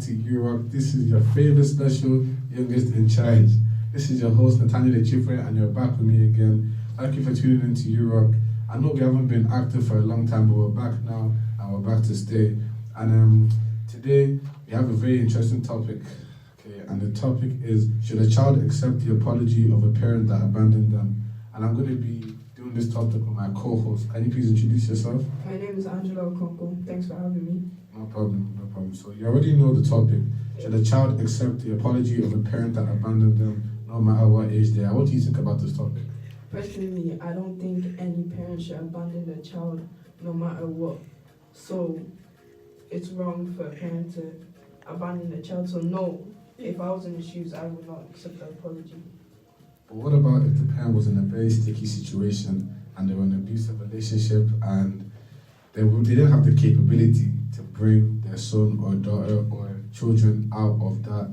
to Europe. This is your favorite special, Youngest in Charge. This is your host, Nathaniel Echifre, and you're back with me again. Thank you for tuning in to Europe. I know we haven't been active for a long time, but we're back now, and we're back to stay. And today, we have a very interesting topic. Okay, and the topic is, should a child accept the apology of a parent that abandoned them? And I'm going to be doing this topic with my co-host. Can you please introduce yourself? My name is Angela Okonkwo. Thanks for having me. No problem, no problem. So you already know the topic. Should a child accept the apology of a parent that abandoned them, no matter what age they are? What do you think about this topic? Personally, I don't think any parent should abandon their child no matter what. So it's wrong for a parent to abandon their child. So no, if I was in the shoes, I would not accept the apology. But what about if the parent was in a very sticky situation and they were in an abusive relationship and they didn't have the capability to bring their son or daughter or children out of that,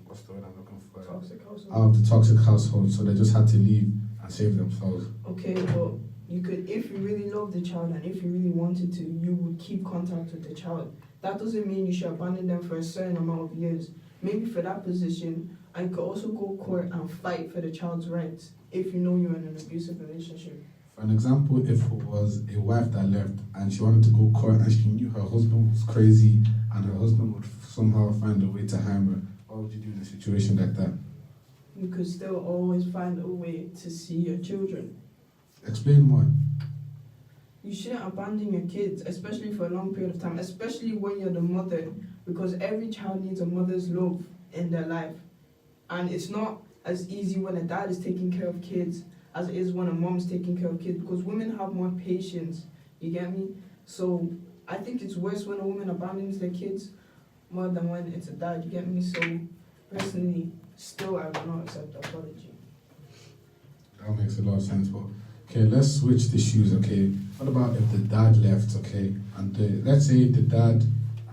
what's the word I'm looking for? Toxic household. Out of the toxic household, so they just had to leave and save themselves. Okay, but you could, if you really love the child and if you really wanted to, you would keep contact with the child. That doesn't mean you should abandon them for a certain amount of years. Maybe for that position, I could also go court and fight for the child's rights if you know you're in an abusive relationship. For an example, if it was a wife that left and she wanted to go court and she knew her husband was crazy and her husband would somehow find a way to harm her, what would you do in a situation like that? You could still always find a way to see your children. Explain more. You shouldn't abandon your kids, especially for a long period of time, especially when you're the mother, because every child needs a mother's love in their life. And it's not as easy when a dad is taking care of kids as it is when a mom's taking care of kids, because women have more patience, you get me? So I think it's worse when a woman abandons their kids more than when it's a dad, you get me? So personally, still I will not accept the apology. That makes a lot of sense. But okay, let's switch the shoes. Okay, what about if the dad left? Okay, and let's say the dad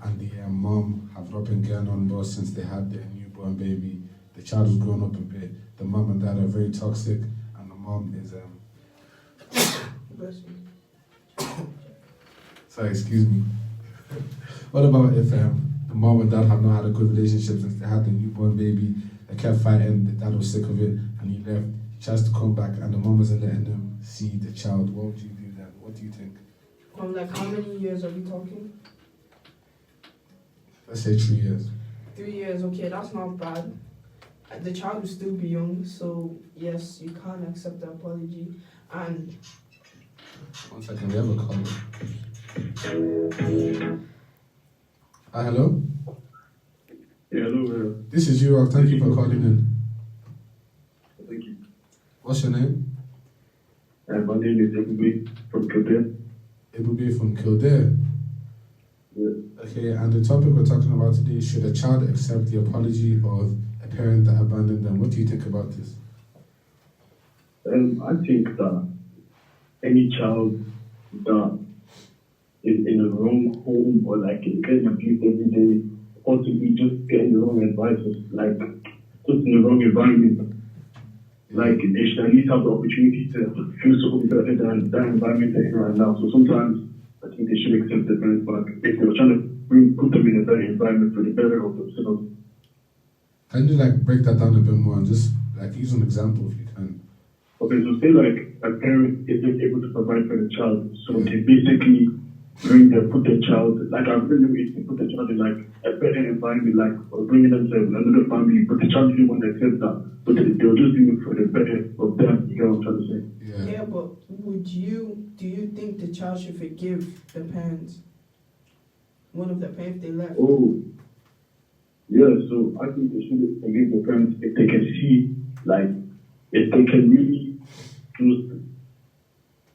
and the mom have not been getting on well since they had their newborn baby. The child is growing up a bit. The mom and dad are very toxic, and the mom is Bless you. sorry, excuse me. What about if the mom and dad have not had a good relationship since they had the newborn baby? They kept fighting. The dad was sick of it, and he left. He tries to come back, and the mom isn't letting them see the child. What would you do then? What do you think? Like how many years are we talking? Let's say 3 years. 3 years, okay, that's not bad. The child will still be young, so yes, you can't accept the apology. And 1 second, we have a call. Hello? Yeah, hello. This is you, Thank you for calling in. Thank you. What's your name? My name is Ebube from Kildare. Ebube from Kildare. Yeah. Okay, and the topic we're talking about today is, should a child accept the apology of a parent that abandoned them? What do you think about this? I think that any child that is in a wrong home or like is getting abused every day, possibly just getting the wrong advice, like just in the wrong environment, like they should at least have the opportunity to feel something better than that environment they're in right now. So sometimes I think they should accept the parents back if they were trying to put them in a better environment for the better of themselves. Can you break that down a bit more and just use an example if you can? Okay, so say a parent isn't able to provide for the child, so they basically put the child, I'm really to put the child in a better environment, or bringing them to another family, but the child didn't want to accept that, but they'll just do it for the better of them, you get what I'm trying to say? yeah, but do you think the child should forgive the parents? One of the parents, if they left? Oh, yeah, so I think they should forgive the parents if they can see, if they can really just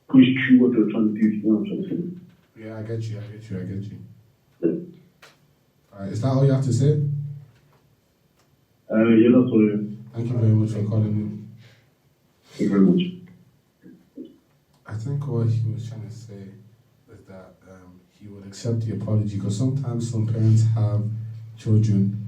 push through what they're trying to do, you know what I'm trying to say? Yeah, I get you. Yeah. Alright, is that all you have to say? Yeah, that's all. Thank you very much for calling in. Thank you very much. I think what he was trying to say is that he would accept the apology, because sometimes some parents have children.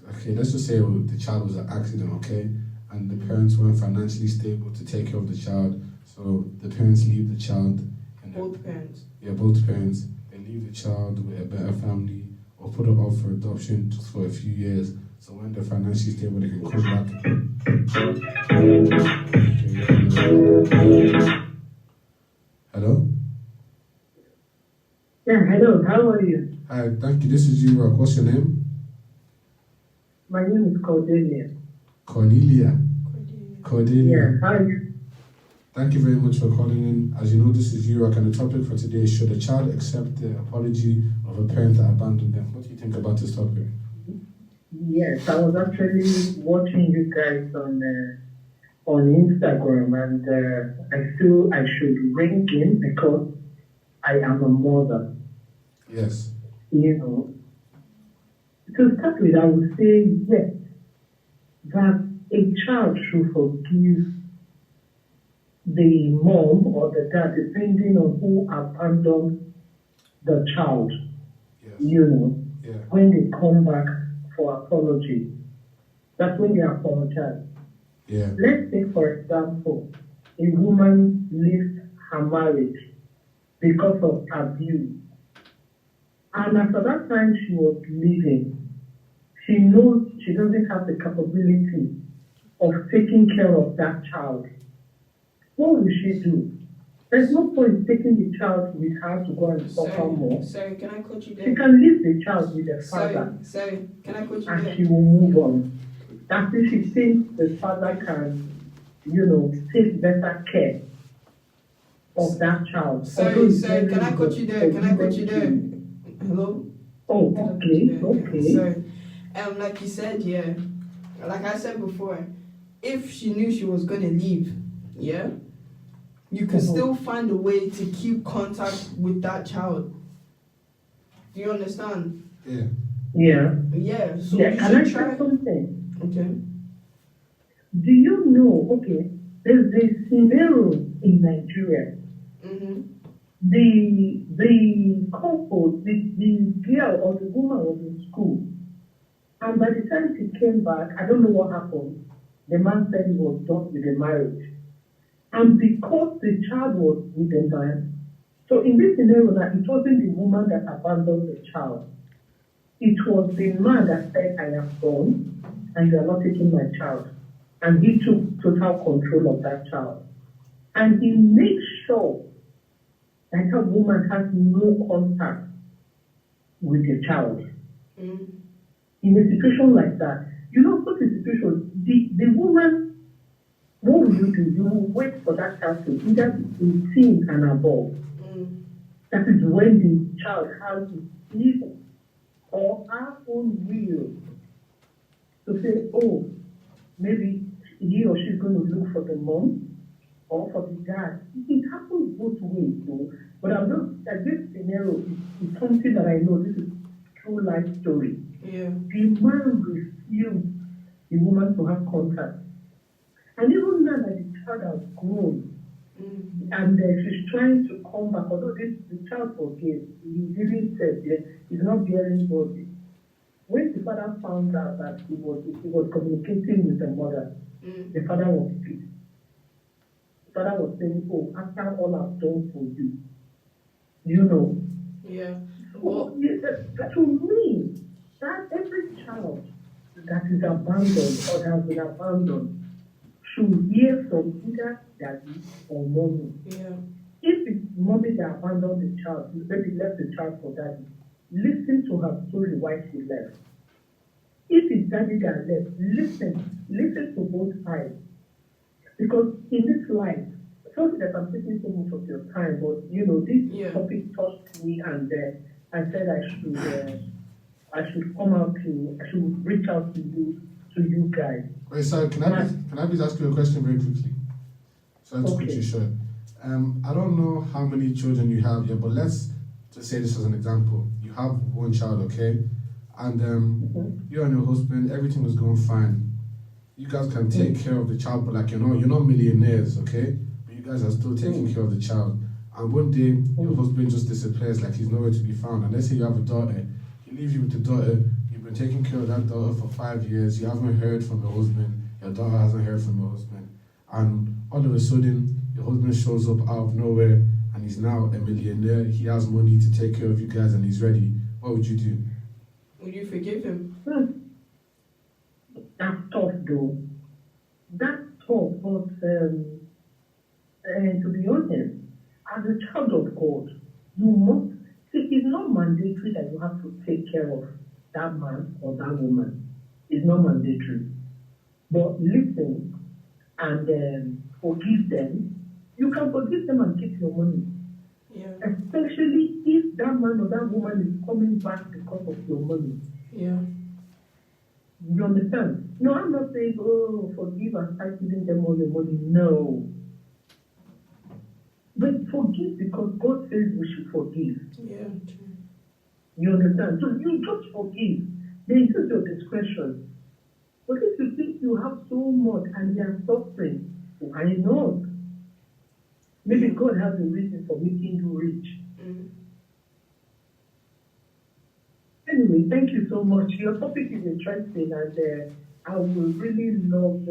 Okay, let's just say the child was an accident, okay, and the parents weren't financially stable to take care of the child, so the parents leave the child. Both parents. Yeah, both parents. They leave the child with a better family or put them up for adoption just for a few years. So when they're financially stable, they can come back. Hello? Yeah, hello, how are you? Hi, thank you. This is you, Rock. What's your name? My name is Cordelia. Cornelia. Yeah, Cordelia. how are you? Thank you very much for calling in. As you know, this is you, Rock, and the topic for today is, should a child accept the apology of a parent that abandoned them? What do you think about this topic? Yes, I was actually watching you guys on Instagram, and I feel I should ring in because I am a mother. Yes. You know, to start with, I would say yes, that a child should forgive the mom or the dad, depending on who abandoned the child. Yes. You know, Yeah. when they come back for apology, that's when they apologize. Yeah. Let's say, for example, a woman leaves her marriage because of abuse. And after that time she was leaving, she knows she doesn't have the capability of taking care of that child. What will she do? There's no point taking the child with her to go and suffer more. Sorry, can I coach you She there? can leave the child with the father Sorry, can I coach you and there? she will move on. That if she thinks the father can, you know, take better care of that child. Although Sorry, it's can I very coach you there? Can I coach you there? forgiven Hello? Oh, Can I coach okay, you there? okay. Sorry. Like you said, yeah. Like I said before, if she knew she was gonna leave, yeah, you can still find a way to keep contact with that child. Do you understand? Yeah. Yeah. Yeah. So Yeah, you can I should say try. something? Okay. Do you know, okay, there's a scenario in Nigeria. The couple, the girl or the woman was in school. And by the time she came back, I don't know what happened. The man said he was done with the marriage. And because the child was with the man, so in this scenario now, it wasn't the woman that abandoned the child. It was the man that said, I am gone, and you are not taking my child. And he took total control of that child. And he makes sure that that woman has no contact with the child. In a situation like that, you know, such a situation, the woman, what will you do? You will wait for that child to either be 18 and above. That is when the child has his or her own will to say, oh, maybe he or she is going to look for the mom or for the dad. It happens both ways, though. But I'm not, that this scenario is something that I know. This is true life story. Yeah. The man refused the woman to have contact. And even now that the child has grown, and she's trying to come back, although the child forgave, he didn't say he's not bearing body. When the father found out that he was communicating with the mother, the father was pissed. The father was saying, oh, after all I've done for you, you know. Yeah. So, to me, that every child that is abandoned or that has been abandoned should hear from either daddy or mommy. Yeah. If it's mommy that abandoned the child, maybe left the child for daddy, listen to her story why she left. If it's daddy that left, listen to both sides. Because in this life, sorry that I'm taking so much of your time, but you know, this topic touched me, and I said I should come out I should reach out to you guys. Wait, sorry, can I please ask you a question very quickly? Sorry to put you short. I don't know how many children you have here, but let's just say this as an example. You have one child, okay? And you and your husband, everything was going fine. You guys can take care of the child, but like, you're not millionaires, okay? But you guys are still taking care of the child. And one day, your husband just disappears, like he's nowhere to be found. And let's say you have a daughter. He leaves you with the daughter. You've been taking care of that daughter for 5 years. You haven't heard from your husband. Your daughter hasn't heard from your husband. And all of a sudden, your husband shows up out of nowhere, and he's now a millionaire. He has money to take care of you guys, and he's ready. What would you do? Would you forgive him? That's tough though. That's tough, but to be honest, as a child of God, you must see it's not mandatory that you have to take care of that man or that woman. It's not mandatory. But listen and forgive them. You can forgive them and keep your money. Yeah. Especially if that man or that woman is coming back because of your money. Yeah. You understand? No, I'm not saying, oh, forgive and start giving them all your money. No. But forgive because God says we should forgive. Yeah. You understand? So you just forgive. Then use your discretion. But if you think you have so much and they are suffering, why not? Maybe God has a reason for making you rich. Mm. Anyway, thank you so much. Your topic is interesting, and I would really love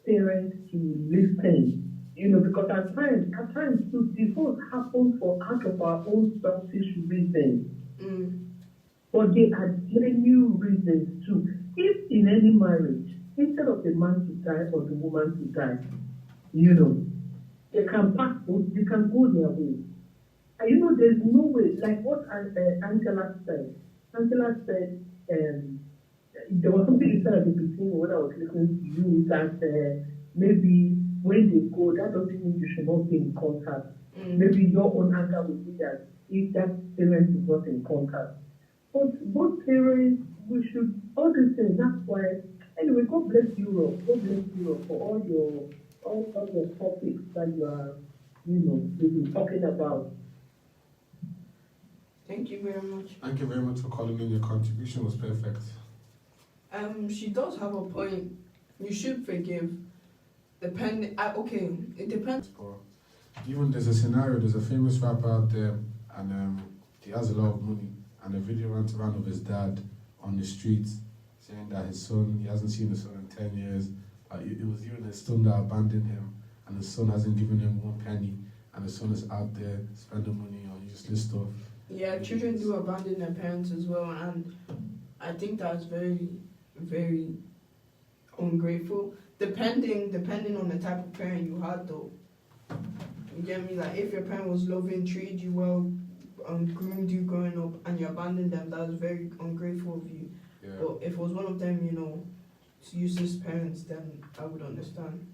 parents to listen. You know, because at times too, divorce happens for out of our own selfish reasons. Mm. But they are genuine reasons too. If in any marriage, instead of the man to die or the woman to die, you know, they can pass, they can go their way. And you know, there's no way, like what Angela said. Angela said, there was something you said at the beginning when I was listening to you that maybe when they go, that doesn't mean you should not be in contact. Mm. Maybe your own anger will be that if that parent is not in contact. But both parents, we should, all these things, that's why, anyway, God bless Europe. God bless Europe for all your topics that you are, you know, you've been talking about. Thank you very much. Thank you very much for calling in. Your contribution was perfect. She does have a point. You should forgive. Okay, it depends. But even there's a scenario, there's a famous rapper out there, and he has a lot of money, and a video runs around of his dad on the streets saying that his son, he hasn't seen his son in 10 years. It was even his son that abandoned him, and his son hasn't given him 1 penny, and his son is out there spending money on useless stuff. Yeah, children do abandon their parents as well, and I think that's very, very ungrateful. Depending on the type of parent you had, though. You get me? Like, if your parent was loving, treated you well, groomed you growing up, and you abandoned them, that was very ungrateful of you. Yeah. But if it was one of them, you know, useless parents, then I would understand.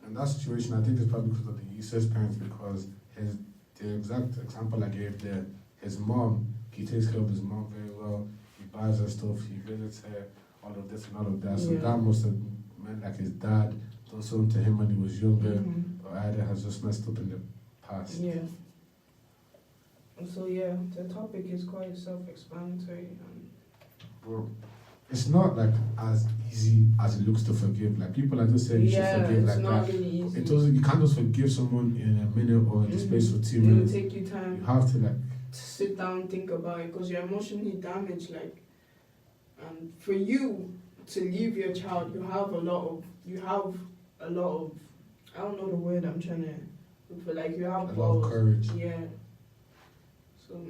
And that situation, I think, is probably because of the useless parents, because the exact example I gave there, his mom, he takes care of his mom very well, he buys her stuff, he visits her, all of this and all of that. So Yeah. that must have meant like his dad done something to him when he was younger, Mhm. or either has just messed up in the past. Yeah. So yeah, the topic is quite self-explanatory. Bro, it's not like as easy as it looks to forgive. Like people are just saying you should forgive it's like not that. really easy. It doesn't. You can't just forgive someone in a minute or in the space of 2 It'll minutes. take you You time have to like. to sit down and think about it because you're emotionally damaged. Like, for you to leave your child, you have a lot of. I don't know the word I'm trying to. But like you have A lot of courage. Yeah. So.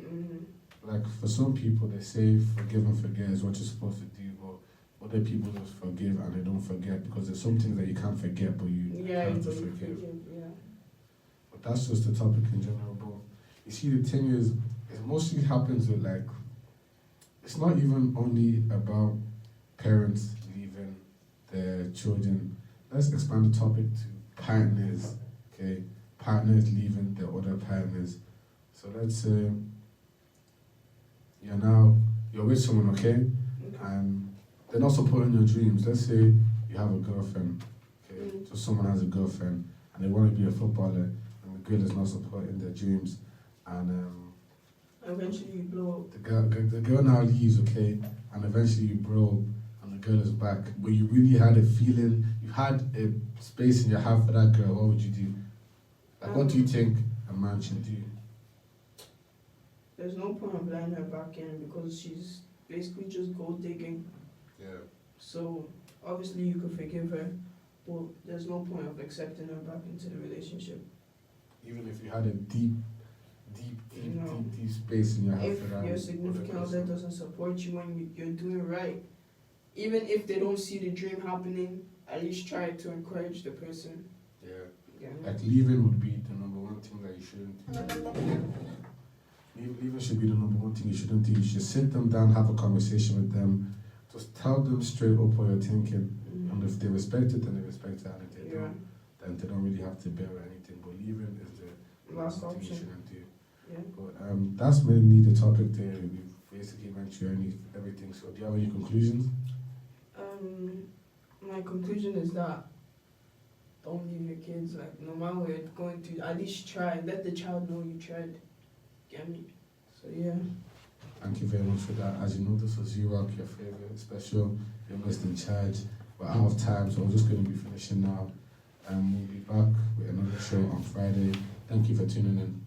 Like for some people, they say forgive and forget is what you're supposed to do, but other people just forgive and they don't forget because there's some things that you can't forget, but you have to forgive. Yeah. But that's just the topic in general, bro. You see, the thing is, it mostly happens with like, it's not even only about parents leaving their children. Let's expand the topic to partners, okay? Partners leaving their other partners. So let's say you're with someone, okay? And they're not supporting your dreams. Let's say you have a girlfriend, okay? So someone has a girlfriend and they want to be a footballer and the girl is not supporting their dreams. And Eventually you blow up. the girl now leaves, okay? And eventually you grow and the girl is back. But you really had a feeling, you had a space in your heart for that girl. What would you do? Like, what do you think a man should do? There's no point of letting her back in because she's basically just gold digging. Yeah. So obviously you could forgive her, but there's no point of accepting her back into the relationship. Even if you had a deep, deep space in your heart If for that. your significant other doesn't support you when you're doing right, even if they don't see the dream happening, at least try to encourage the person. Yeah. Yeah. Like leaving would be the number one thing that you shouldn't do. Leaving should be the number one thing you shouldn't do. You should sit them down, have a conversation with them, just tell them straight up what you're thinking. And if they respect it, then they respect it. And if they don't, then they don't really have to bear anything. But leaving is the Last one thing you option. shouldn't do. Yeah. But that's mainly the topic there. We've basically went through everything. So do you have any conclusions? My conclusion is that don't leave your kids, like, no matter what you're going to, at least try. Let the child know you tried. Get me? So, yeah. Thank you very much for that. As you know, this was Rock, your favorite special youngest in charge. We're out of time, so we're just going to be finishing now. We'll be back with another show on Friday. Thank you for tuning in.